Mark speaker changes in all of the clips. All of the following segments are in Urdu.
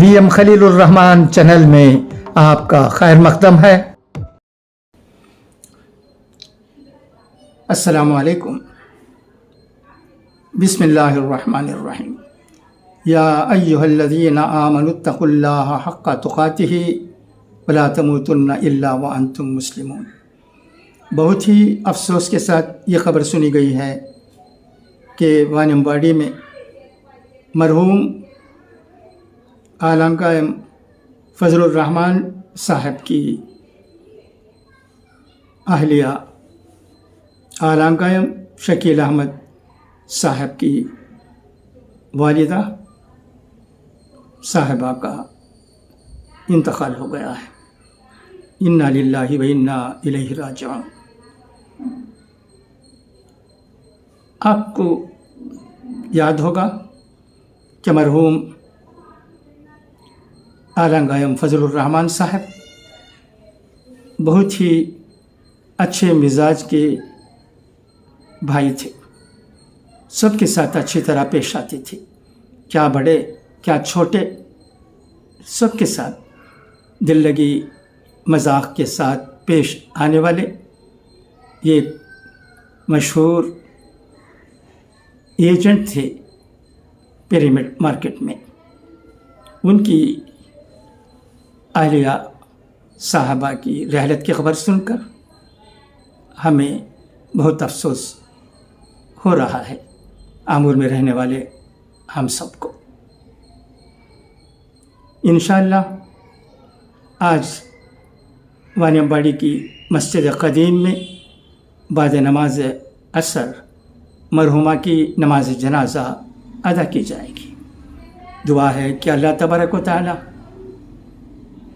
Speaker 1: وی ایم خلیل الرحمان چینل میں آپ کا خیر مقدم ہے۔ السلام علیکم۔ بسم اللہ الرحمن الرحیم۔ یا ایہا الذین آمنوا اتقوا اللہ حق تقاتہ ولا تموتن الا وانتم مسلمون۔ بہت ہی افسوس کے ساتھ یہ خبر سنی گئی ہے کہ وانمباڑی میں مرحوم اعلیٰ قائم فضل الرحمان صاحب کی اہلیہ اعلیٰ قائم شکیل احمد صاحب کی والدہ صاحبہ کا انتقال ہو گیا ہے۔ انا للہ و انا الیہ راجعون۔ آپ کو یاد ہوگا کہ مرحوم اعلیٰ قائم فضل الرحمان صاحب بہت ہی اچھے مزاج کے بھائی تھے، سب کے ساتھ اچھی طرح پیش آتے تھے، کیا بڑے کیا چھوٹے، سب کے ساتھ دل لگی مذاق کے ساتھ پیش آنے والے یہ مشہور ایجنٹ تھے پیرامڈ مارکیٹ میں۔ ان کی اہلیہ صاحبہ کی رحلت کی خبر سن کر ہمیں بہت افسوس ہو رہا ہے، آمور میں رہنے والے ہم سب کو۔ انشاءاللہ آج وانمباڑی کی مسجد قدیم میں بعد نماز عصر مرحومہ کی نماز جنازہ ادا کی جائے گی۔ دعا ہے کہ اللہ تبارک و تعالی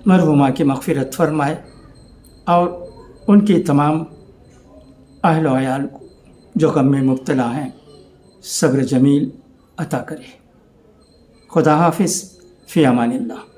Speaker 1: مرحومہ کی مغفرت فرمائے اور ان کی تمام اہل و عیال کو جو غم میں مبتلا ہیں صبر جمیل عطا کرے۔ خدا حافظ، فی امان اللہ۔